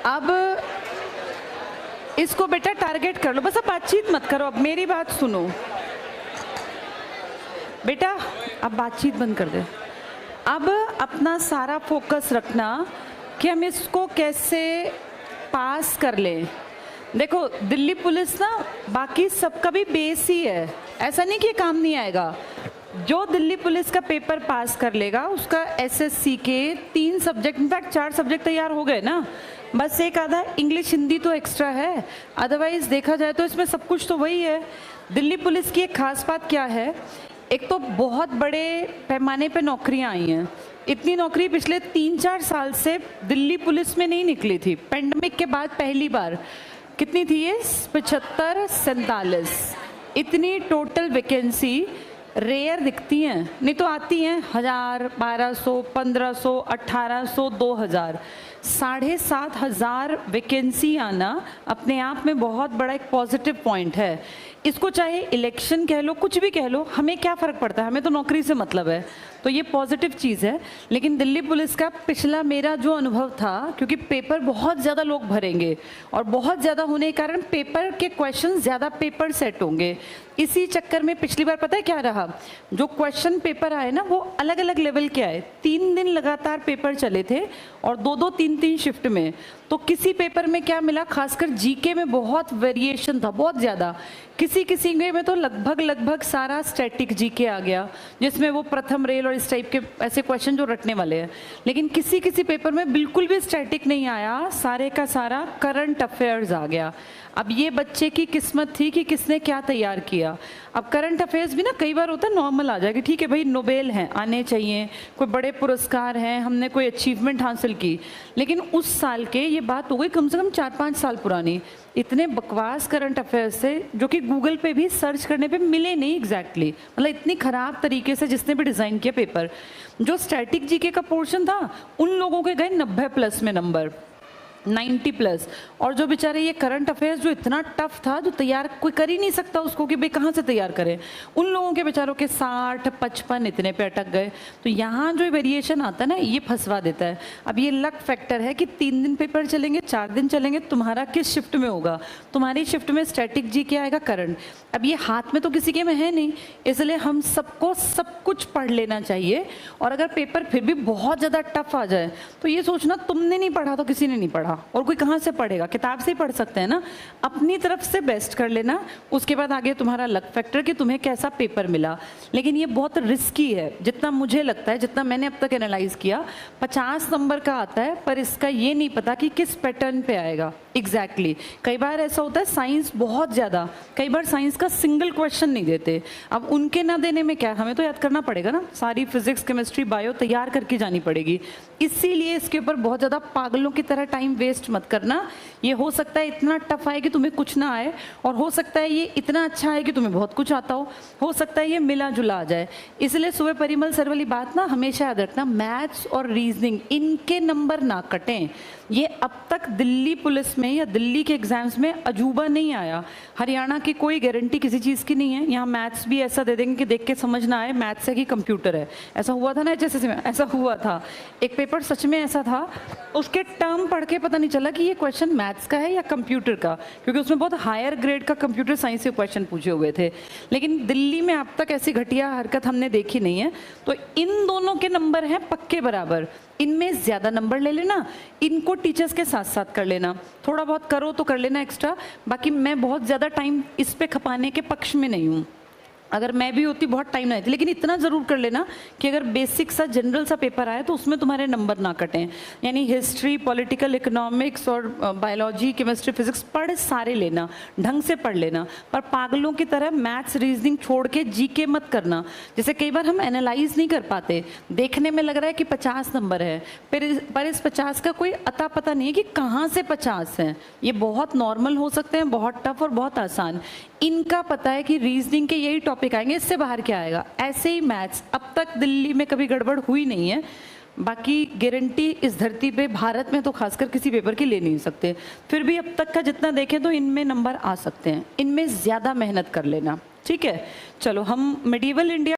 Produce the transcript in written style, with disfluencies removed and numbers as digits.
अब इसको बेटा टारगेट कर लो, बस अब बातचीत मत करो, अब मेरी बात सुनो बेटा, अब बातचीत बंद कर दे। अब अपना सारा फोकस रखना कि हम इसको कैसे पास कर लें। देखो दिल्ली पुलिस ना बाकी सबका भी बेस ही है, ऐसा नहीं कि काम नहीं आएगा। जो दिल्ली पुलिस का पेपर पास कर लेगा उसका एसएससी के 3 सब्जेक्ट, इनफैक्ट 4 सब्जेक्ट तैयार हो गए ना, बस एक आधा इंग्लिश हिंदी तो एक्स्ट्रा है, अदरवाइज देखा जाए तो इसमें सब कुछ तो वही है। दिल्ली पुलिस की एक खास बात क्या है, एक तो बहुत बड़े पैमाने पे नौकरियां आई हैं। इतनी नौकरी पिछले 3-4 साल से दिल्ली पुलिस में नहीं निकली थी, पेंडेमिक के बाद पहली बार। कितनी थी ये? 75-47, इतनी टोटल वैकेंसी रेयर दिखती हैं, नहीं तो आती हैं 1000, 1200, 1500, 1800, 2000। 7500 वैकेंसी आना अपने आप में बहुत बड़ा एक पॉजिटिव पॉइंट है। इसको चाहे इलेक्शन कह लो, कुछ भी कह लो, हमें क्या फ़र्क पड़ता है, हमें तो नौकरी से मतलब है, तो ये पॉजिटिव चीज़ है। लेकिन दिल्ली पुलिस का पिछला मेरा जो अनुभव था, क्योंकि पेपर बहुत ज़्यादा लोग भरेंगे और बहुत ज़्यादा होने के कारण पेपर के क्वेश्चन ज़्यादा पेपर सेट होंगे, इसी चक्कर में पिछली बार पता है क्या रहा, जो क्वेश्चन पेपर आए ना वो अलग अलग लेवल के आए। 3 दिन लगातार पेपर चले थे और 2-2, 3-3 शिफ्ट में। तो किसी पेपर में क्या मिला, खासकर जीके में बहुत वेरिएशन था, बहुत ज़्यादा। किसी में तो लगभग सारा स्टैटिक जीके आ गया, जिसमें वो प्रथम रेल और इस टाइप के ऐसे क्वेश्चन जो रटने वाले हैं। लेकिन किसी पेपर में बिल्कुल भी स्टैटिक नहीं आया, सारे का सारा करंट अफेयर्स आ गया। अब ये बच्चे की किस्मत थी कि किसने क्या तैयार किया। अब करंट अफेयर्स भी ना कई बार होता है नॉर्मल आ जाएगी, ठीक है भाई नोबेल हैं, आने चाहिए, कोई बड़े पुरस्कार हैं, हमने कोई अचीवमेंट हासिल की। लेकिन उस साल के, ये बात हो गई कम से कम 4-5 साल पुरानी, इतने बकवास करंट अफेयर्स थे जो कि गूगल पे भी सर्च करने पे मिले नहीं एग्जैक्टली, मतलब इतनी ख़राब तरीके से जिसने भी डिज़ाइन किया पेपर। जो स्टैटिक जीके का पोर्शन था उन लोगों के गए 90+ में नंबर, 90+। और जो बेचारे ये करंट अफेयर्स जो इतना टफ था, जो तैयार कोई कर ही नहीं सकता उसको कि भाई कहाँ से तैयार करें, उन लोगों के बेचारों के 60-55 इतने पे अटक गए। तो यहाँ जो वेरिएशन आता है ना, ये फंसवा देता है। अब ये लक फैक्टर है कि 3 दिन पेपर चलेंगे, 4 दिन चलेंगे, तुम्हारा किस शिफ्ट में होगा। तुम्हारी शिफ्ट में स्टैटिक जी के आएगा, करंट। अब ये हाथ में तो किसी के में है नहीं, इसलिए हम सबको सब कुछ पढ़ लेना चाहिए। और अगर पेपर फिर भी बहुत ज़्यादा टफ आ जाए तो ये सोचना तुमने नहीं पढ़ा तो किसी ने नहीं पढ़ा, और कोई कहाँ से पढ़ेगा, किताब से ही पढ़ सकते हैं ना। अपनी तरफ से बेस्ट कर लेना, उसके बाद आगे तुम्हारा लक फैक्टर कि तुम्हें कैसा पेपर मिला। लेकिन ये बहुत रिस्की है, जितना मुझे लगता है, जितना मैंने अब तक एनालाइज किया। 50 नंबर का आता है, पर इसका ये नहीं पता कि किस पैटर्न पे आएगा एग्जैक्टली। कई बार ऐसा होता है साइंस बहुत ज़्यादा, कई बार साइंस का सिंगल क्वेश्चन नहीं देते। अब उनके ना देने में क्या, हमें तो याद करना पड़ेगा ना, सारी फिजिक्स केमिस्ट्री बायो तैयार करके जानी पड़ेगी। इसीलिए इसके ऊपर बहुत ज़्यादा पागलों की तरह टाइम वेस्ट मत करना। ये हो सकता है इतना टफ आए कि तुम्हें कुछ ना आए, और हो सकता है ये इतना अच्छा है कि तुम्हें बहुत कुछ आता हो सकता है ये मिला जुला आ जाए। इसलिए सुबह परिमल सर वाली बात ना हमेशा याद रखना, मैथ्स और रीजनिंग इनके नंबर ना कटें। ये अब तक दिल्ली पुलिस में या दिल्ली के एग्जाम्स में अजूबा नहीं आया। हरियाणा की कोई गारंटी किसी चीज़ की नहीं है, यहाँ मैथ्स भी ऐसा दे देंगे कि देख के समझ ना आए मैथ्स है कि कंप्यूटर है। ऐसा हुआ था ना HSC में, ऐसा हुआ था। एक पेपर सच में ऐसा था, उसके टर्म पढ़ के पता नहीं चला कि ये क्वेश्चन मैथ्स का है या कंप्यूटर का, क्योंकि उसमें बहुत हायर ग्रेड का कंप्यूटर साइंस के क्वेश्चन पूछे हुए थे। लेकिन दिल्ली में अब तक ऐसी घटिया हरकत हमने देखी नहीं है। तो इन दोनों के नंबर हैं पक्के बराबर, इनमें ज़्यादा नंबर ले लेना, इनको टीचर्स के साथ साथ कर लेना, थोड़ा बहुत करो तो कर लेना एक्स्ट्रा। बाकी मैं बहुत ज़्यादा टाइम इस पे खपाने के पक्ष में नहीं हूँ, अगर मैं भी होती बहुत टाइम नहीं थी। लेकिन इतना ज़रूर कर लेना कि अगर बेसिक सा जनरल सा पेपर आए तो उसमें तुम्हारे नंबर ना कटें। यानी हिस्ट्री, पॉलिटिकल, इकोनॉमिक्स और बायोलॉजी, केमिस्ट्री, फिजिक्स पढ़ सारे लेना, ढंग से पढ़ लेना, पर पागलों की तरह मैथ्स रीजनिंग छोड़ के जीके मत करना। जैसे कई बार हम एनालाइज नहीं कर पाते, देखने में लग रहा है कि 50 नंबर है, पर इस 50 का कोई अता पता नहीं है कि कहाँ से 50 हैं। ये बहुत नॉर्मल हो सकते हैं, बहुत टफ और बहुत आसान। इनका पता है कि रीजनिंग के यही टॉपिक आएंगे, इससे बाहर क्या आएगा। ऐसे ही मैथ्स अब तक दिल्ली में कभी गड़बड़ हुई नहीं है। बाकी गारंटी इस धरती पे, भारत में तो खासकर किसी पेपर की ले नहीं सकते। फिर भी अब तक का जितना देखें तो इनमें नंबर आ सकते हैं, इनमें ज़्यादा मेहनत कर लेना, ठीक है। चलो हम मिडिवल इंडिया